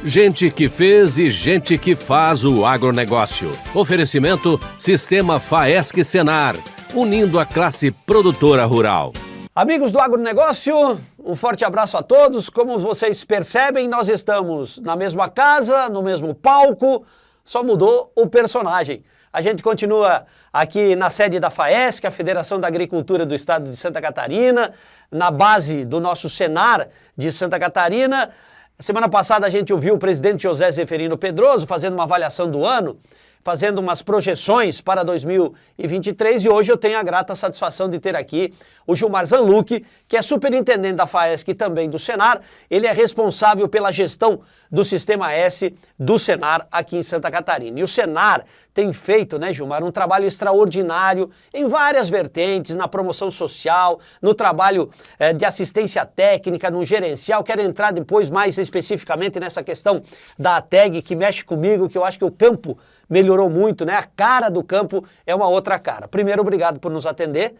Gente que fez e gente que faz o agronegócio. Oferecimento Sistema Faesc Senar, unindo a classe produtora rural. Amigos do agronegócio, um forte abraço a todos. Como vocês percebem, nós estamos na mesma casa, no mesmo palco, só mudou o personagem. A gente continua aqui na sede da Faesc, a Federação da Agricultura do Estado de Santa Catarina, na base do nosso Senar de Santa Catarina. Semana passada a gente ouviu o presidente José Zeferino Pedroso fazendo uma avaliação do ano, fazendo umas projeções para 2023 e hoje eu tenho a grata satisfação de ter aqui o Gilmar Zanluc, que é superintendente da Faesc e também do Senar. Ele é responsável pela gestão do Sistema S do Senar aqui em Santa Catarina. E o Senar tem feito, né, Gilmar, um trabalho extraordinário em várias vertentes, na promoção social, no trabalho de assistência técnica, no gerencial. Quero entrar depois mais especificamente nessa questão da ATEG, que mexe comigo, que eu acho que o campo melhorou muito, né? A cara do campo é uma outra cara. Primeiro, obrigado por nos atender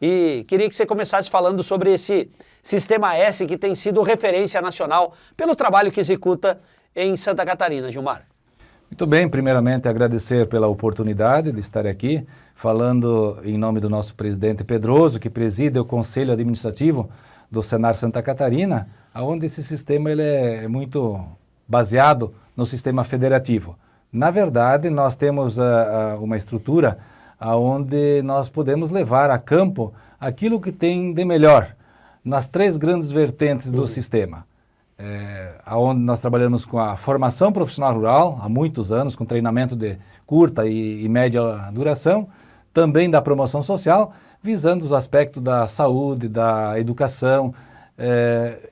e queria que você começasse falando sobre esse Sistema S que tem sido referência nacional pelo trabalho que executa em Santa Catarina, Gilmar. Muito bem, primeiramente agradecer pela oportunidade de estar aqui falando em nome do nosso presidente Pedroso, que preside o Conselho Administrativo do Senar Santa Catarina, onde esse sistema ele é muito baseado no sistema federativo. Na verdade, nós temos uma estrutura onde nós podemos levar a campo aquilo que tem de melhor nas três grandes vertentes do sistema. Onde nós trabalhamos com a formação profissional rural há muitos anos, com treinamento de curta e média duração, também da promoção social, visando os aspectos da saúde, da educação,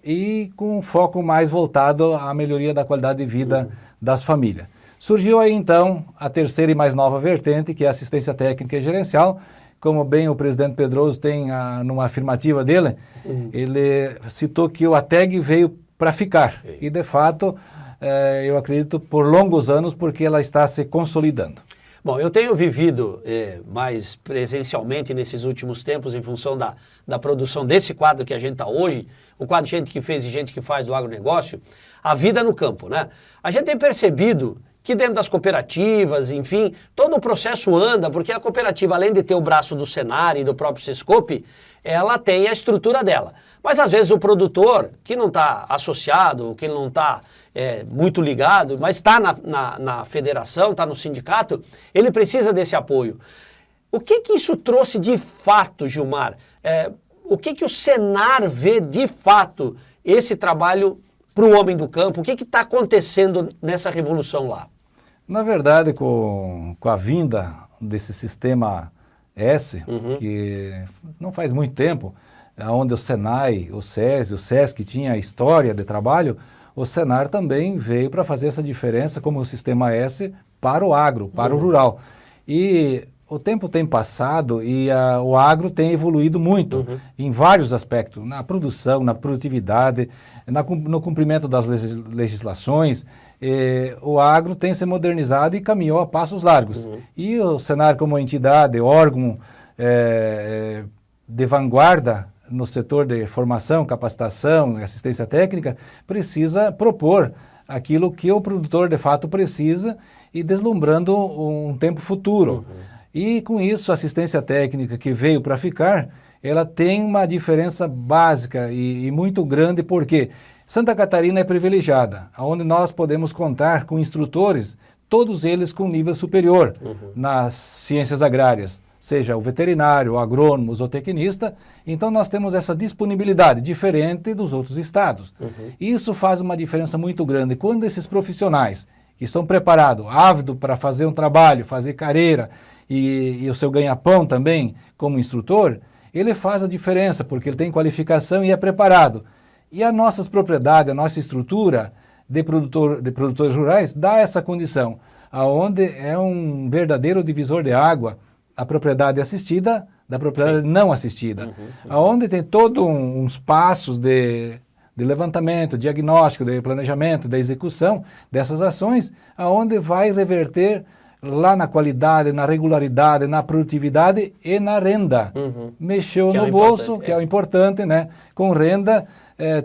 e com um foco mais voltado à melhoria da qualidade de vida das famílias. Surgiu aí então a terceira e mais nova vertente, que é a assistência técnica e gerencial. Como bem o presidente Pedroso tem numa afirmativa dele, ele citou que o ATEG veio para ficar. E de fato, eu acredito por longos anos, porque ela está se consolidando. Bom, eu tenho vivido mais presencialmente nesses últimos tempos, em função da produção desse quadro que a gente está hoje, o quadro Gente que Fez e Gente que Faz do Agronegócio, a vida no campo, né? A gente tem percebido que dentro das cooperativas, enfim, todo o processo anda, porque a cooperativa, além de ter o braço do Senar e do próprio Sescope, ela tem a estrutura dela. Mas às vezes o produtor, que não está associado, que não está muito ligado, mas está na federação, está no sindicato, ele precisa desse apoio. O que isso trouxe de fato, Gilmar? O que o Senar vê de fato esse trabalho para o homem do campo? O que está acontecendo nessa revolução lá? Na verdade, com a vinda desse sistema S, que não faz muito tempo, onde o Senai, o SESI, o SESC tinha história de trabalho, o Senar também veio para fazer essa diferença como o sistema S para o agro, para o rural. E o tempo tem passado e o agro tem evoluído muito em vários aspectos, na produção, na produtividade, no cumprimento das legislações. O agro tem se modernizado e caminhou a passos largos. E o Senar, como entidade, órgão de vanguarda no setor de formação, capacitação e assistência técnica, precisa propor aquilo que o produtor de fato precisa e deslumbrando um tempo futuro. E com isso, a assistência técnica que veio para ficar, ela tem uma diferença básica e muito grande, porque Santa Catarina é privilegiada, onde nós podemos contar com instrutores, todos eles com nível superior nas ciências agrárias, seja o veterinário, o agrônomo, o zootecnista. Então nós temos essa disponibilidade, diferente dos outros estados. Isso faz uma diferença muito grande. Quando esses profissionais que estão preparados, ávidos para fazer um trabalho, fazer carreira e o seu ganha-pão também como instrutor, ele faz a diferença, porque ele tem qualificação e é preparado. E as nossas propriedades, a nossa estrutura de produtores rurais dá essa condição, aonde é um verdadeiro divisor de água a propriedade assistida da propriedade não assistida, aonde tem todos uns passos de levantamento, diagnóstico, de planejamento, da execução dessas ações, aonde vai reverter lá na qualidade, na regularidade, na produtividade e na renda. Mexeu no bolso, que é o importante, né? Com renda,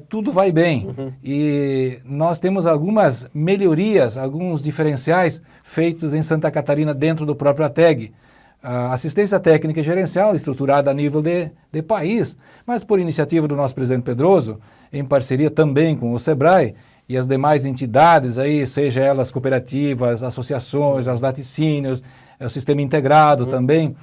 tudo vai bem. E nós temos algumas melhorias, alguns diferenciais feitos em Santa Catarina dentro do próprio ATEG. A assistência técnica e gerencial estruturada a nível de país, mas por iniciativa do nosso presidente Pedroso, em parceria também com o SEBRAE e as demais entidades, aí, seja elas cooperativas, associações, as laticínios, o sistema integrado também,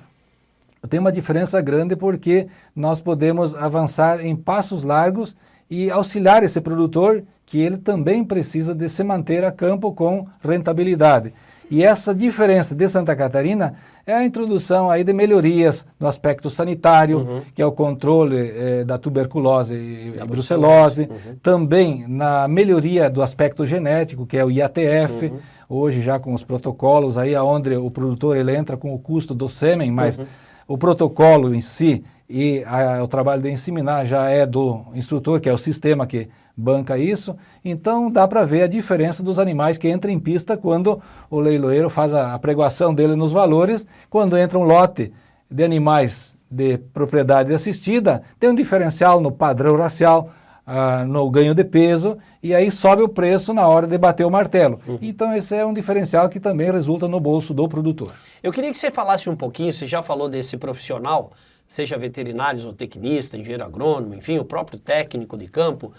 tem uma diferença grande porque nós podemos avançar em passos largos e auxiliar esse produtor que ele também precisa de se manter a campo com rentabilidade. E essa diferença de Santa Catarina é a introdução aí de melhorias no aspecto sanitário, que é o controle da tuberculose e brucelose, também na melhoria do aspecto genético, que é o IATF, hoje já com os protocolos aí onde o produtor ele entra com o custo do sêmen, mas o protocolo em si e o trabalho de inseminar já é do instrutor, que é o sistema que banca isso, então dá para ver a diferença dos animais que entram em pista quando o leiloeiro faz a apregoação dele nos valores, quando entra um lote de animais de propriedade assistida, tem um diferencial no padrão racial, no ganho de peso, e aí sobe o preço na hora de bater o martelo. Então esse é um diferencial que também resulta no bolso do produtor. Eu queria que você falasse um pouquinho, você já falou desse profissional, seja veterinário, zootecnista, engenheiro agrônomo, enfim, o próprio técnico de campo.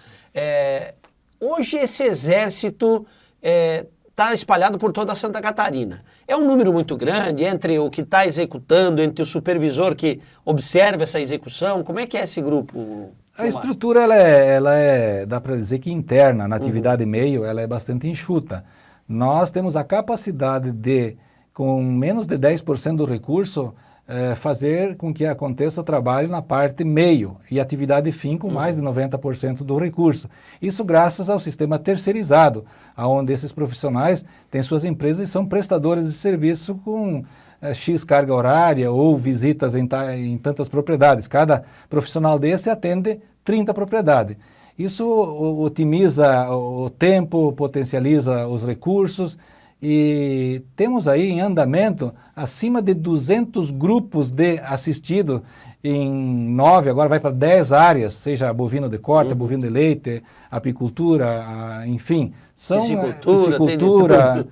Hoje esse exército está espalhado por toda Santa Catarina. É um número muito grande entre o que está executando, entre o supervisor que observa essa execução. Como é que é esse grupo? A estrutura, ela é, dá para dizer que interna, na atividade meio, ela é bastante enxuta. Nós temos a capacidade de, com menos de 10% do recurso, fazer com que aconteça o trabalho na parte meio e atividade fim com mais de 90% do recurso. Isso graças ao sistema terceirizado, onde esses profissionais têm suas empresas e são prestadores de serviço com X carga horária ou visitas em tantas propriedades. Cada profissional desse atende 30 propriedades. Isso otimiza o tempo, potencializa os recursos e temos aí em andamento acima de 200 grupos de assistido em 9, agora vai para 10 áreas, seja bovino de corte, bovino de leite, apicultura, enfim. Piscicultura,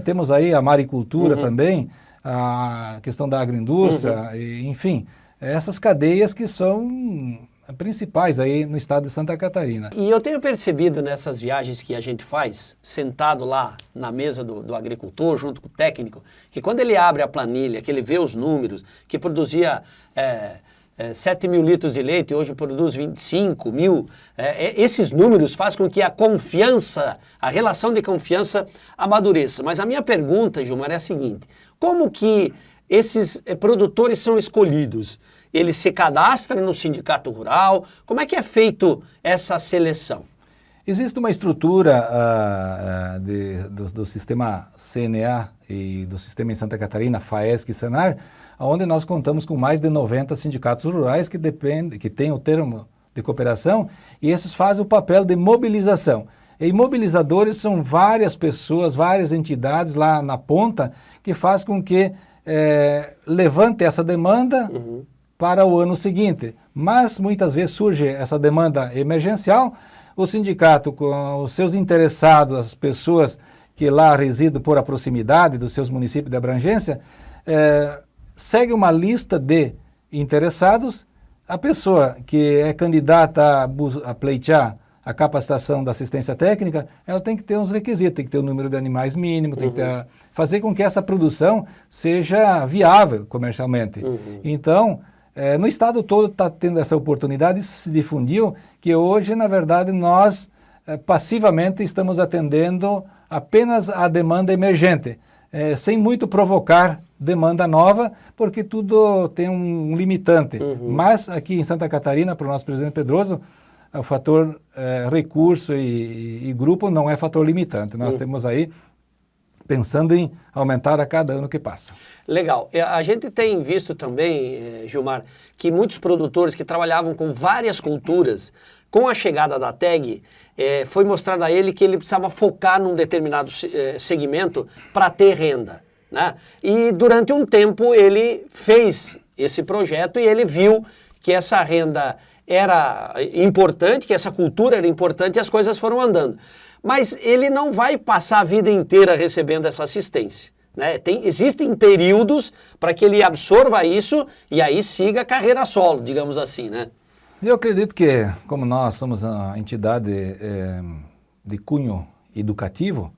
temos aí a maricultura também, a questão da agroindústria, enfim, essas cadeias que são principais aí no estado de Santa Catarina. E eu tenho percebido nessas viagens que a gente faz, sentado lá na mesa do agricultor, junto com o técnico, que quando ele abre a planilha, que ele vê os números, que produzia 7 mil litros de leite, hoje produz 25 mil, esses números fazem com que a confiança, a relação de confiança amadureça. Mas a minha pergunta, Gilmar, é a seguinte: como que esses produtores são escolhidos? Eles se cadastram no sindicato rural? Como é que é feito essa seleção? Existe uma estrutura do sistema CNA e do sistema em Santa Catarina, FAESC e SENAR, onde nós contamos com mais de 90 sindicatos rurais que têm o termo de cooperação e esses fazem o papel de mobilização. E mobilizadores são várias pessoas, várias entidades lá na ponta que faz com que levante essa demanda para o ano seguinte. Mas muitas vezes surge essa demanda emergencial, o sindicato com os seus interessados, as pessoas que lá residem por a proximidade dos seus municípios de abrangência, segue uma lista de interessados, a pessoa que é candidata a pleitear a capacitação da assistência técnica, ela tem que ter uns requisitos, tem que ter o número de animais mínimo, tem que ter, fazer com que essa produção seja viável comercialmente. Então, no estado todo está tendo essa oportunidade, isso se difundiu, que hoje, na verdade, nós passivamente estamos atendendo apenas a demanda emergente, sem muito provocar demanda nova, porque tudo tem um limitante. Mas aqui em Santa Catarina, para o nosso presidente Pedroso, o fator recurso e grupo não é fator limitante. Nós temos aí pensando em aumentar a cada ano que passa. Legal. A gente tem visto também, Gilmar, que muitos produtores que trabalhavam com várias culturas, com a chegada da TEG, foi mostrado a ele que ele precisava focar num determinado segmento para ter renda, né? E durante um tempo ele fez esse projeto e ele viu que essa renda era importante, que essa cultura era importante e as coisas foram andando. Mas ele não vai passar a vida inteira recebendo essa assistência, né? Existem períodos para que ele absorva isso e aí siga a carreira solo, digamos assim, né? Eu acredito que, como nós somos uma entidade de cunho educativo,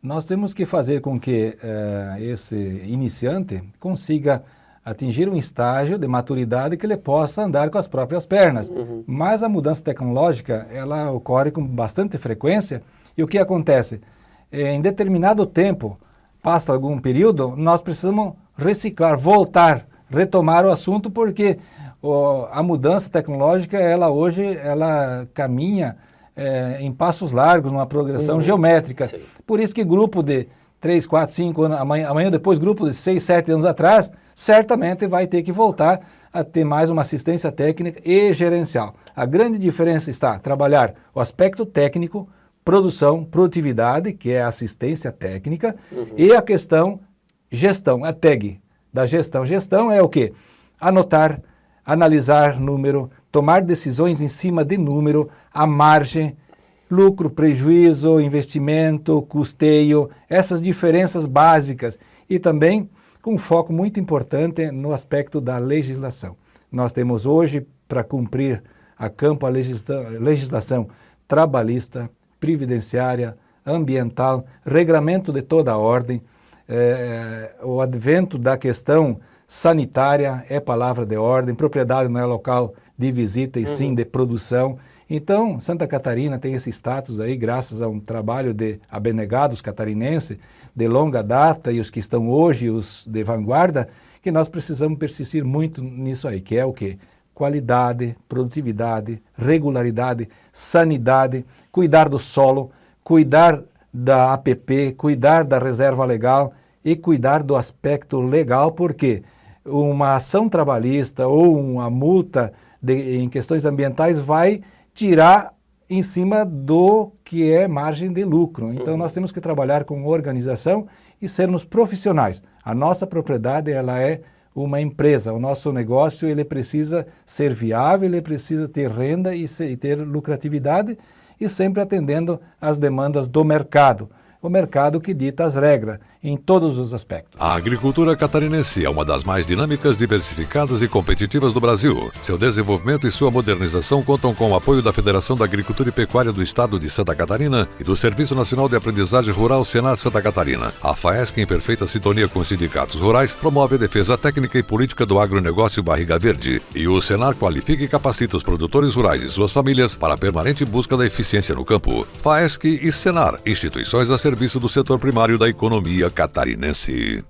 nós temos que fazer com que esse iniciante consiga atingir um estágio de maturidade que ele possa andar com as próprias pernas. Mas a mudança tecnológica, ela ocorre com bastante frequência e o que acontece? Em determinado tempo, passa algum período, nós precisamos reciclar, voltar, retomar o assunto porque a mudança tecnológica, ela hoje, ela caminha em passos largos, numa progressão geométrica. Sim. Por isso que grupo de 3, 4, 5 anos, amanhã depois grupo de 6, 7 anos atrás, certamente vai ter que voltar a ter mais uma assistência técnica e gerencial. A grande diferença está trabalhar o aspecto técnico, produção, produtividade, que é a assistência técnica, e a questão gestão, a tag da gestão. Gestão é o quê? Anotar, analisar número, tomar decisões em cima de número, a margem, lucro, prejuízo, investimento, custeio, essas diferenças básicas e também com um foco muito importante no aspecto da legislação. Nós temos hoje para cumprir a campo a legislação trabalhista, previdenciária, ambiental, regramento de toda a ordem, o advento da questão sanitária é palavra de ordem, propriedade não é local de visita e sim de produção. Então, Santa Catarina tem esse status aí, graças a um trabalho de abnegados catarinenses de longa data e os que estão hoje, os de vanguarda, que nós precisamos persistir muito nisso aí, que é o quê? Qualidade, produtividade, regularidade, sanidade, cuidar do solo, cuidar da APP, cuidar da reserva legal e cuidar do aspecto legal, porque uma ação trabalhista ou uma multa em questões ambientais vai tirar em cima do que é margem de lucro. Então nós temos que trabalhar com organização e sermos profissionais. A nossa propriedade, ela é uma empresa, o nosso negócio ele precisa ser viável, ele precisa ter renda e ter lucratividade e sempre atendendo às demandas do mercado. O mercado que dita as regras em todos os aspectos. A agricultura catarinense é uma das mais dinâmicas, diversificadas e competitivas do Brasil. Seu desenvolvimento e sua modernização contam com o apoio da Federação da Agricultura e Pecuária do Estado de Santa Catarina e do Serviço Nacional de Aprendizagem Rural Senar Santa Catarina. A FAESC, em perfeita sintonia com os sindicatos rurais, promove a defesa técnica e política do agronegócio Barriga Verde. E o Senar qualifica e capacita os produtores rurais e suas famílias para a permanente busca da eficiência no campo. FAESC e Senar, instituições a serviço do setor primário da economia catarinense.